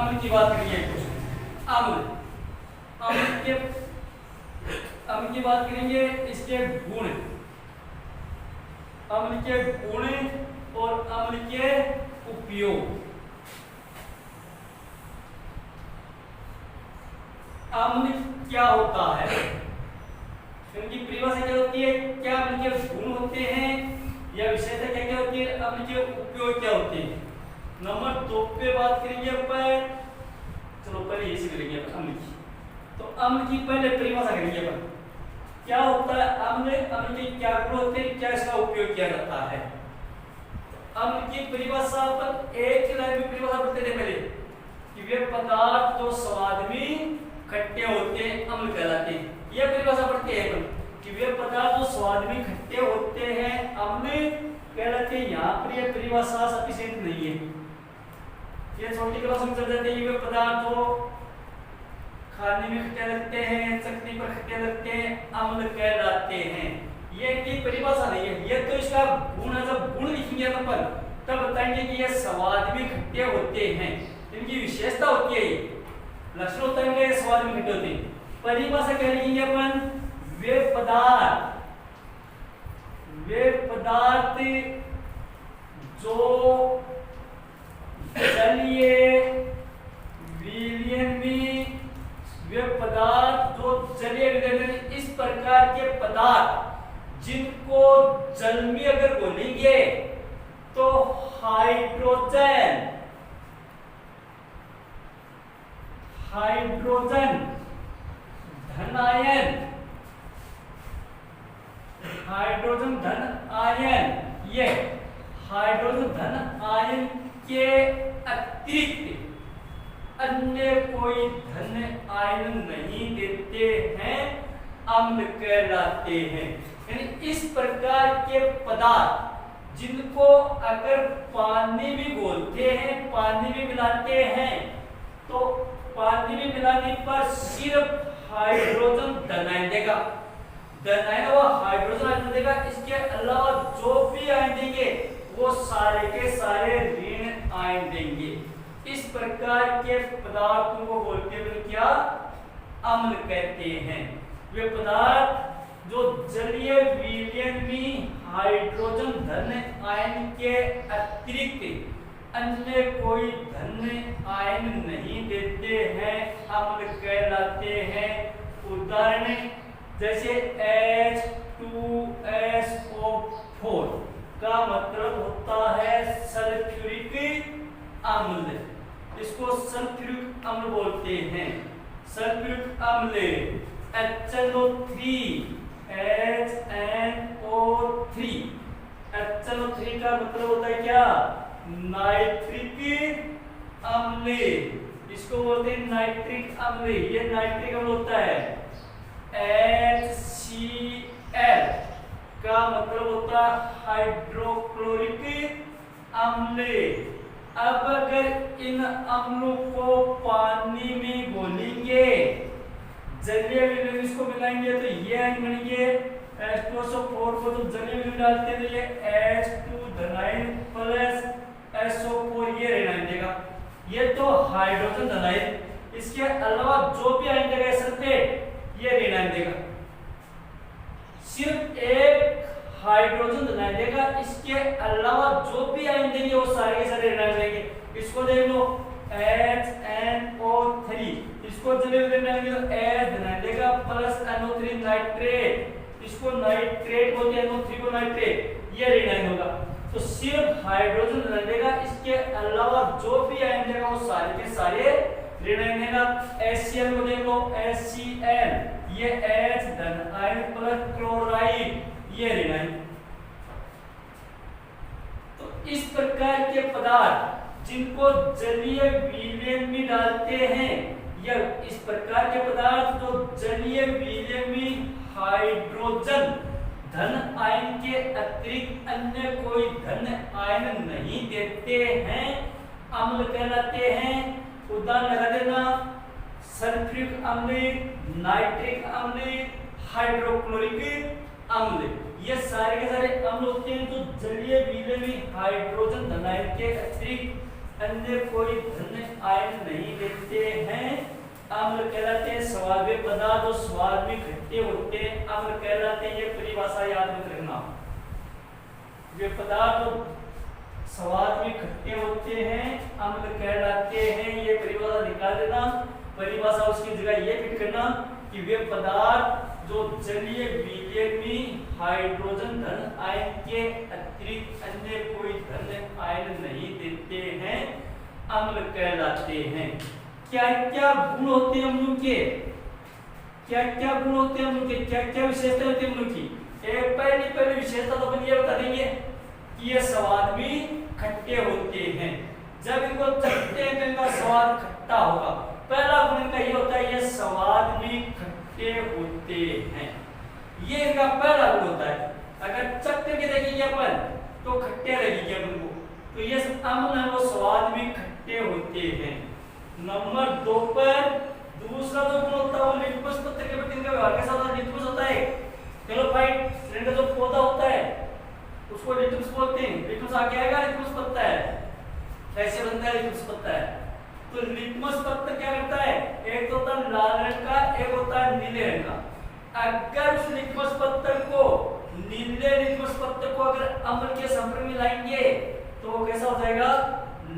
अम्ल की बात करेंगे कुछ अम्ल अम्ल की बात करेंगे, इसके गुण, अम्ल के गुण और अम्ल के उपयोग। अम्ल क्या होता है, इनकी परिभाषा क्या होती है, क्या अम्ल के गुण होते हैं या विशेषता क्या क्या होती है, अम्ल के उपयोग क्या होते हैं। नंबर 2 पे बात करेंगे अपन, चलो पहले ये सीख लेंगे अपन अम्ल की। तो अम्ल की पहले परिभाषा करेंगे अपन, क्या होता है अम्ल, अम्ल के क्या गुण होते हैं, क्या इसका उपयोग किया जाता है। अम्ल की परिभाषा अपन एक लाइन में परिभाषा पढ़ते थे पहले कि वे पदार्थ जो स्वाद में खट्टे होते हैं अम्ल कहलाते हैं। यह परिभाषा पढ़ते हैं अपन कि वे पदार्थ जो स्वाद में खट्टे होते हैं अम्ल कहलाते हैं। यहाँ पर यह परिभाषा सफिशिएंट नहीं है, ये छोटी क्लास में चल जाते हैं। वे पदार्थ जो खाने में खट्टे लगते हैं, चटनी पर खट्टे लगते हैं अम्ल कहलाते हैं। ये की परिभाषा नहीं है, ये तो इसका गुण है। जब गुण लिखेंगे अपन तब बताएंगे कि ये स्वाद में खट्टे होते हैं, इनकी विशेषता होती है, लक्षण होता है इनके स्वाद में खट्टे होते हैं। परिभाषा क्या लिखेंगे अपन, वे पदार्थ जो जलीय विलयन में, वे पदार्थ जो जलीय विलयन में, इस प्रकार के पदार्थ जिनको जल में अगर घोलेंगे तो हाइड्रोजन धन आयन, ये हाइड्रोजन धन आयन के अतिरिक्त अन्य कोई धन आयन नहीं देते हैं अम्ल कहलाते हैं। यानी इस प्रकार के पदार्थ जिनको अगर पानी में घोलते हैं, पानी में मिलाते हैं, तो पानी में मिलाने पर सिर्फ हाइड्रोजन धन आयन देगा, वो हाइड्रोजन आयन देगा। इसके अलावा जो भी आयन देंगे वो सारे के सारे ऋण आयन देंगे। इस प्रकार के पदार्थों को बोलते हैं क्या, अम्ल कहते हैं। वे पदार्थ जो जलीय विलयन में हाइड्रोजन धन आयन के अतिरिक्त अन्य कोई धन आयन नहीं देते हैं अम्ल कहलाते हैं। उदाहरण जैसे H2SO4 का मतलब होता है सल्फ्यूरिक अम्ल, इसको सल्फ्यूरिक अम्ल बोलते हैं। सल्फ्यूरिक अम्ल HNO3 का मतलब होता है क्या, नाइट्रिक अम्ल, इसको बोलते हैं नाइट्रिक अम्ल। ये नाइट्रिक अम्ल होता है। HCl का मतलब होता है हाइड्रोक्लोरिक अम्ल। अब अगर इन अम्लों को पानी में घोलेंगे, जलीय विलयन इसको मिलाएंगे तो ये आयन बनेंगे। H2SO4 को तो जलीय विलयन डालते हैं तो ये H2 धनायन प्लस SO4 ये ऋण आयन देगा। ये तो हाइड्रोजन धनायन, इसके अलावा जो भी आयन देगा सल्फेट ये ऋण आयन देगा। सिर्फ एक हाइड्रोजन धनायन देगा, इसके अलावा जो भी आयन देंगे वो सारे के सारे ऋण आयन देंगे। इसको देख लो HNO3, इसको जलीय विलयन डालेंगे तो H धनायन देगा प्लस NO3 नाइट्रेट, इसको नाइट्रेट बोलते हैं, NO3 को नाइट्रेट, ये ऋण आयन होगा। तो सिर्फ हाइड्रोजन धनायन देगा, इसके अलावा जो भी आयन देगा वो सारे के सारे ऋण आयन देगा। HCl को देख लो HCl, ये H धन आयन प्लस क्लोराइड, ये ऋण आयन। तो इस प्रकार के पदार्थ जिनको जलीय विलयन में डालते हैं, या इस प्रकार के पदार्थ जो जलीय विलयन में हाइड्रोजन धन आयन के अतिरिक्त अन्य कोई धन आयन नहीं देते हैं अम्ल कहलाते हैं। उदाहरण लगा देना, सल्फ्यूरिक अम्ल, नाइट्रिक अम्ल, हाइड्रोक्लोरिक अम्ल, ये सारे के सारे अम्ल होते हैं जो जलीय विलयन में हाइड्रोजन धन आयन के अतिरिक्त अन्य कोई धन आयन नहीं देते हैं, अम्ल कहलाते हैं। स्वाद में पदार्थ जो स्वाद में खट्टे होते हैं अम्ल कहलाते हैं। ये परिभाषा याद मत रखना। वे पदार्थ जो स्वाद में खट्टे होते हैं अम्ल कहलाते हैं। ये परिभाषा निकाल देना। परिभाषा उसकी जगह ये फिट करना कि वे पदार्थ जो जलीय विलयन में हाइड्रोजन धन आयन के अतिरिक्त अन्य कोई धन आयन नहीं देते हैं अम्ल कहलाते हैं। क्या क्या गुण होते हैं अम्लों के? क्या क्या गुण होते हैं अम्लों के? क्या क्या विशेषता होती है अम्लों की? एक पहली विशेषता तो अपन ये बता देंगे कि ये स्वाद में खट्टे होते हैं। जब इनको चखते हैं तो इनका स्वाद खट्टा होगा। पहला गुण इनका ये होता है, ये स्वाद में खट्टे होते हैं। ये इनका पहला गुण होता है। अगर चख करके देखेंगे अपन तो खट्टे लगेंगे अपन को। तो ये अम्ल है वो स्वाद में खट्टे होते हैं। नंबर 2 पर दूसरा जो गुण होता है वो लिटमस पत्र के प्रति इनका व्यवहार कैसा होता है? लिटमस होता है। क्लोराइड सिलेंडर जो पौधा होता है उसको लिटमस बोलते हैं। लिटमस आगे आएगा, लिटमस पत्ता है। कैसे बनता है लिटमस पत्ता है? तो लिटमस पत्र क्या करता है? एक तो होता है लाल रंग का, एक होता है नीले रंग का। अगर उस लिटमस पत्र को, नीले लिटमस पत्र को अगर अम्ल के संपर्क में लाएंगे तो वो कैसा हो जाएगा?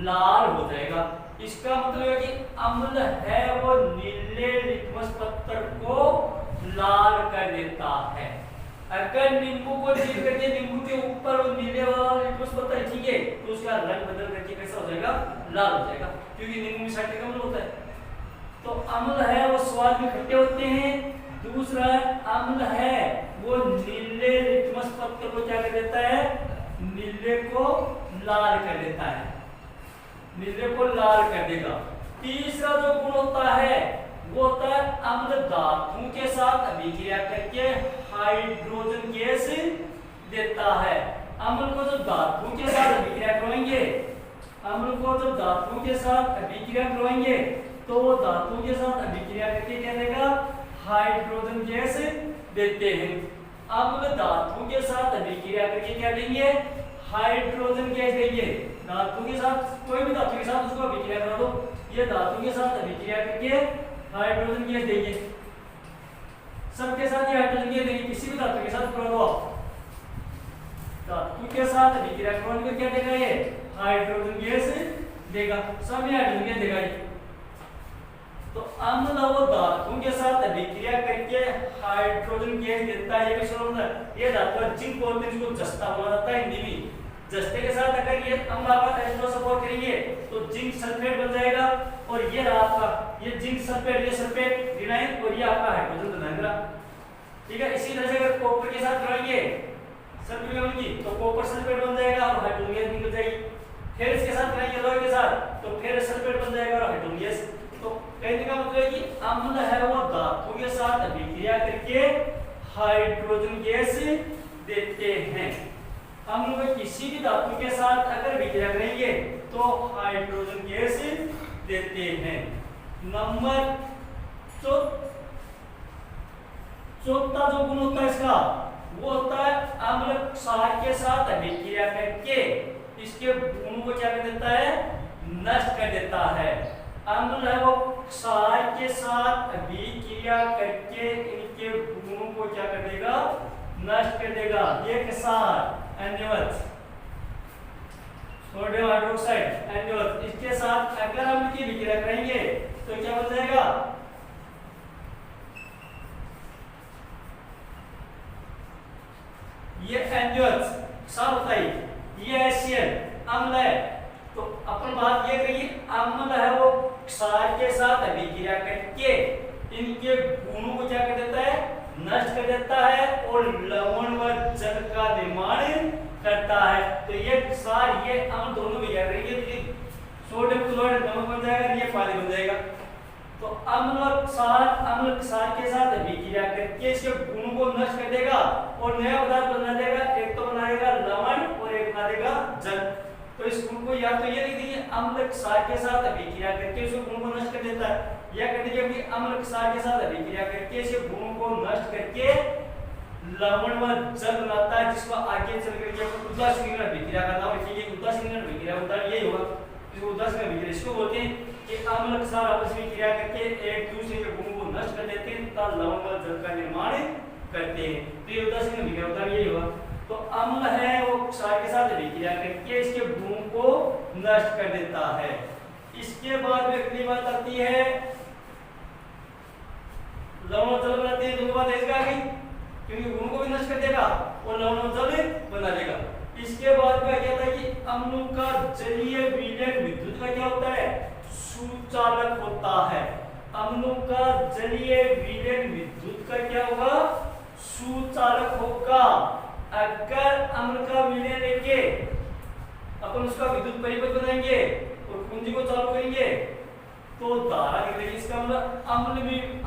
लाल हो जाएगा। इसका मतलब है कि अम्ल है वो नीले लिटमस पत्र को लाल कर देता है। अगर नींबू को चीर करके नींबू के ऊपर वो नीले वाला लिटमस पत्र रखेंगे तो उसका रंग बदल करके कैसा हो जाएगा? लाल हो जाएगा, क्योंकि नींबू में साइट्रिक अम्ल होता है। तो अम्ल है वो स्वाद में खट्टे होते हैं। दूसरा अम्ल है वो नीले लिटमस पत्र को क्या कर देता है? नीले को लाल कर देता है। नीले को लाल कर देगा। तीसरा जो गुण होता है वो होता है अम्ल धातुओं के साथ अभिक्रिया करके हाइड्रोजन गैस देता है। अम्ल को जो धातुओं के साथ अभिक्रिया करवाएंगे, अम्ल को जो धातुओं के साथ अभिक्रिया करवाएंगे तो वो धातुओं के साथ अभिक्रिया करके क्या देगा? हाइड्रोजन गैस देते हैं। अम्ल धातुओं के साथ अभिक्रिया करके क्या देंगे? हाइड्रोजन गैस देंगे। धातु के साथ, कोई भी धातु के साथ उसको अभिक्रिया करा दो, ये धातु के साथ अभिक्रिया करके हाइड्रोजन गैस देंगे। सबके साथ ये हाइड्रोजन गैस देंगे। किसी भी धातु के साथ करा दो आप, धातु के साथ अभिक्रिया करवाने को क्या देगा? ये हाइड्रोजन गैस देगा। सब में हाइड्रोजन गैस देगा ये। तो अम्ल वो धातु के साथ अभिक्रिया करके हाइड्रोजन गैस देता है। ये भी सुनो ना, ये धातु जिंक बोलते हैं, जिसको जस्ता बोला जाता है हिंदी में। जस्ते के साथ अगर ये अम्ल आपका H2O सपोर्ट करेंगे तो जिंक सल्फेट बन जाएगा। और ये रहा आपका, ये जिंक सल्फेट, ये सल्फेट ऋणायन और ये आपका हाइड्रोजन बनाएगा। ठीक है। इसी तरह से अगर कॉपर के साथ करेंगे सल्फेट की तो कॉपर सल्फेट बन जाएगा और हाइड्रोजन गैस निकल जाएगी। फिर इसके साथ करेंगे लोहे के साथ तो फिर सल्फेट बन जाएगा और हाइड्रोजन गैस। तो कहने का मतलब है कि अम्ल है वो धातु के साथ अभिक्रिया करके हाइड्रोजन गैस देते हैं। अम्ल में किसी भी धातु के साथ अगर अभिक्रिया करेंगे तो हाइड्रोजन गैस देते हैं। नंबर चौथा जो गुण होता है इसका वो होता है अम्ल क्षार के साथ अभिक्रिया करके इसके गुण को क्या कर देता है? नष्ट कर देता है। अम्ल है वो क्षार के साथ अभिक्रिया करके इनके गुणों को क्या कर देगा? नष्ट कर देगा। ये क्षार NaOH, सोडियम हाइड्रोक्साइड NaOH, इसके साथ अगर हम इनकी अभिक्रिया करेंगे तो क्या बन जाएगा? ये NaOH क्षार होता है, ये HCl अम्ल है। तो अपन बात ये करिए, अम्ल है वो क्षार के साथ अभिक्रिया करके इनके गुणों को क्या कर देता है? नष्ट कर देता है और लवण व जल का निर्माण करता है। तो ये क्षार, ये अम्ल दोनों भी क्या करेंगे? सोडियम क्लोराइड नमक बन जाएगा, ये पानी बन जाएगा। तो अम्ल और क्षार, अम्ल क्षार के साथ अभिक्रिया करके इसके गुणों को नष्ट कर देगा और नया पदार्थ बना देगा। एक तो बनाएगा लवण और एक बना देगा जल। तो इस गुण को या तो ये लिख दीजिए अम्ल क्षार के साथ अभिक्रिया करके उसके गुण को नष्ट कर देता है, या कह दीजिए कि अम्ल क्षार के साथ अभिक्रिया करके इसके गुणों को नष्ट करके लवण व जल बनाता है, जिसको आगे चल करके उदासीन अभिक्रिया का नाम रखिए। उदासीन अभिक्रिया होता है यही होगा। इसको उदासीन अभिक्रिया इसको बोलते हैं कि अम्ल क्षार आपस में क्रिया करके एक दूसरे के गुणों को नष्ट कर देते हैं तथा लवण व जल का निर्माण करते हैं। तो ये उदासीन अभिक्रिया होता है, यही हुआ। तो अम्ल है वो क्षार के साथ अभिक्रिया करके इसके गुणों को नष्ट कर देता है। इसके बाद में अगली बात आती है लवण और जल बनाते हैं। बात ऐसे आ गई क्योंकि गुणों को भी नष्ट कर देगा और लवण और जल बना देगा। इसके बाद में क्या था कि अम्लों का जलीय विलयन विद्युत का क्या होता है, सुचालक होता है। अम्लों का जलीय विलयन विद्युत का क्या होगा, सुचालक होगा। अगर अम्ल का विलयन लेके अपन उसका विद्युत परिपथ बनाएंगे और कुंजी को चालू करेंगे तो धारा निकलेगी। इसका मतलब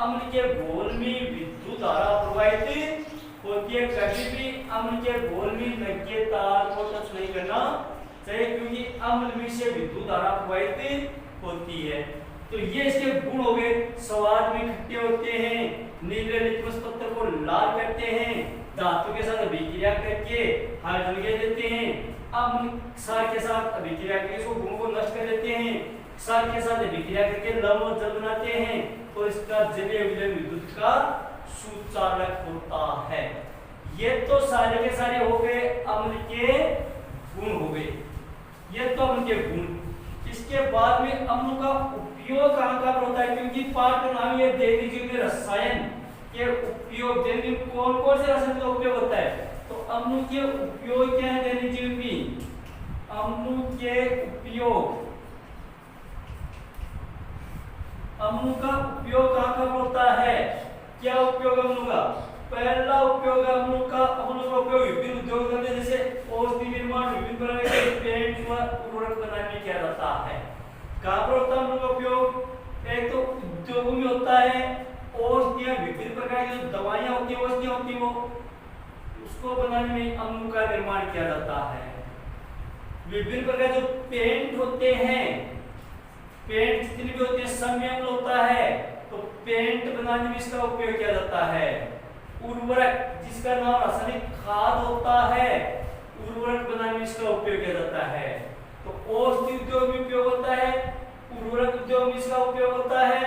अम्ल के घोल में विद्युत धारा प्रवाहित होती है। कभी भी अम्ल के घोल में नंगे तार को टच नहीं करना चाहिए क्योंकि अम्ल में से विद्युत धारा प्रवाहित होती है। तो ये इसके गुण हो गए। स्वाद में खट्टे होते हैं, नीले लिटमस पत्थर को लाल करते हैं, धातु के साथ अभिक्रिया करके हाइड्रोजन गैस देते हैं, अम्ल क्षार के साथ अभिक्रिया करके इसको गुणों को नष्ट कर देते हैं, क्षार के साथ अभिक्रिया करके लवण और जल बनाते हैं तो इसका जलीय विलयन विद्युत का सुचालक होता है। ये तो सारे के सारे हो गए अम्ल के गुण हो गए, ये तो अम्ल के गुण। इसके बाद में अम्लों का उपयोग कहाँ कहाँ होता है, क्योंकि पाठ का नाम ये दैनिक जीवन में रसायन के उपयोग, दैनिक कौन कौन से रसायन का उपयोग होता है। तो अम्लों के उपयोग क्या है दैनिक जीवन में, अम्लों के उपयोग, अम्लों का उपयोग कहाँ कहाँ होता है, क्या उपयोग अम्लों का। पहला उपयोग अम्लों का उपयोग विभिन्न उद्योग धंधे जैसे औषधि निर्माण, विभिन्न प्रकार के पेंट व उर्वरक बनाने में किया जाता है। कहाँ पर होता है अम्लों का उपयोग, एक तो उद्योगों में होता है, औषधियां विभिन्न प्रकार की जो दवाइयां होती है, औषधियां होती है, वो उसको बनाने में अम्लों का निर्माण किया जाता है। विभिन्न प्रकार जो पेंट होते हैं, पेंट जितने भी होते हैं सब में अम्ल होता है तो पेंट बनाने में इसका उपयोग किया जाता है। उर्वरक जिसका नाम रासायनिक खाद होता है, उर्वरक बनाने में इसका उपयोग किया जाता है। तो औषधि उद्योग में उपयोग होता है, उर्वरक उद्योग में इसका उपयोग होता है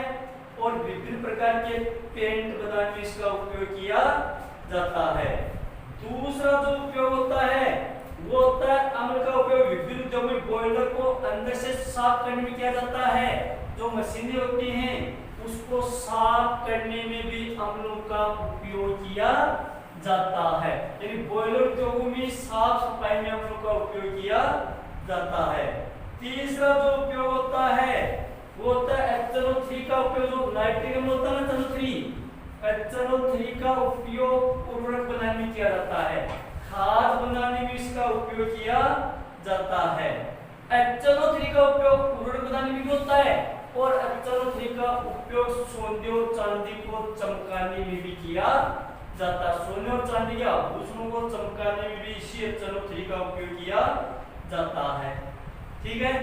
और विभिन्न प्रकार के पेंट बनाने में इसका उपयोग किया जाता है। दूसरा जो उपयोग होता है वो होता है अम्ल का उपयोग विभिन्न उद्योग में बॉयलर को अंदर से साफ करने में किया जाता है। जो मशीनें होती हैं उसको साफ करने में भी अम्लों का उपयोग किया जाता है। यानी बॉयलर उद्योगों में साफ सफाई में अम्लों का उपयोग किया जाता है। तीसरा जो उपयोग होता है वो होता है HNO3 का उपयोग, जो नाइट्रिक अम्ल होता है ना HNO3 का उपयोग उर्वरक बनाने में किया जाता है, खाद बनाने में इसका उपयोग किया जाता है। HNO3 का उपयोग उर्वरक बनाने में भी होता है और HNO3 का उपयोग सोने और चांदी को चमकाने में भी किया जाता है। सोने और चांदी के आभूषणों को चमकाने में भी इसी HNO3 का उपयोग किया जाता है। ठीक है,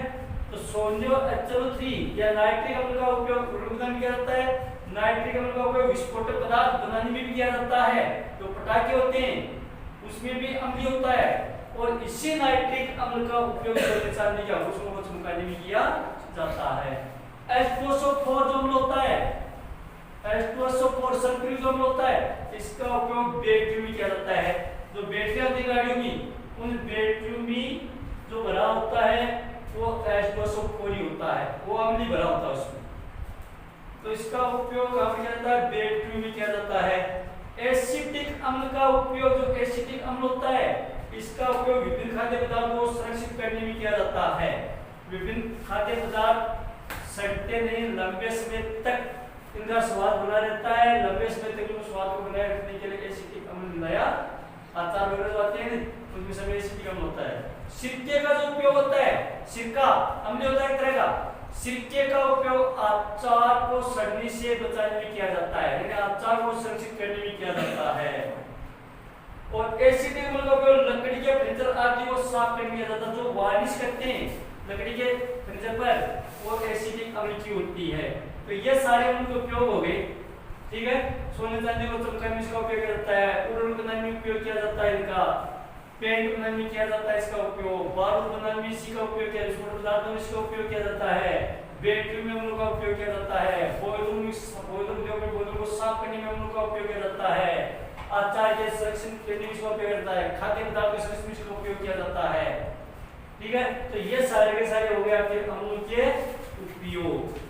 तो सोने और HNO3 या नाइट्रिक अम्ल का उपयोग उर्वरक बनाने में किया जाता है। नाइट्रिक अम्ल का उपयोग विस्फोटक पदार्थ बनाने में भी किया जाता है। जो पटाखे होते हैं उसमें भी अम्ल होता है और इसी नाइट्रिक अम्ल का उपयोग सोने चांदी के आभूषणों को चमकाने में किया जाता है। H2SO4 जो अम्ल होता है, H2SO4 सल्फ्यूरिक अम्ल होता है, इसका उपयोग बैटरी में किया जाता है। जो बैटरी होती है गाड़ियों में, उन बैटरियों में जो भरा होता है वो H2SO4 ही होता है, वो अम्ल ही भरा होता है उसमें। तो इसका उपयोग कहाँ किया जाता है, बैटरी में किया जाता है। एसिटिक अम्ल का उपयोग, जो एसिटिक अम्ल होता है इसका उपयोग विभिन्न खाद्य पदार्थों को संरक्षित करने में किया जाता है। विभिन्न खाद्य पदार्थ सड़ते नहीं, लंबे समय तक इनका स्वाद बना रहता है। लंबे समय तक उस स्वाद को बनाए रखने के लिए एसिटिक अम्ल मिलाया, अचार वगैरह जो आते हैं उनमें समय एसिटिक अम्ल होता है। सिरके का जो उपयोग होता है, सिरका अम्ल होता है एक तरह का, सिरके का उपयोग अचार को सड़ने से बचाने में किया जाता है, यानी अचार को संरक्षित करने में किया जाता है। और एसिटिक अम्ल का उपयोग लकड़ी के फर्नीचर आदि को साफ करने में किया जाता है। जो वार्निश करते हैं लकड़ी के फर्नीचर पर वो एसिटिक अम्ल की होती है। तो ये सारे अम्ल के उपयोग हो गए। ठीक है, सोने चांदी को चमकाने में इसका उपयोग किया जाता है, उर्वरक बनाने में उपयोग किया जाता है इनका। पेंट बनाने में किया जाता है इसका उपयोग, बारूद बनाने में इसी का उपयोग किया, विस्फोटक पदार्थों में इसका उपयोग किया जाता है, बैटरी में उनका उपयोग किया जाता है, बॉयलर को साफ करने में उनका उपयोग किया जाता है, अचार के संरक्षण करने में इसका उपयोग करता है, खाद्य पदार्थ के संरक्षण में इसका उपयोग किया जाता है। ठीक है, तो ये सारे के सारे हो गए आपके अमूल के उपयोग।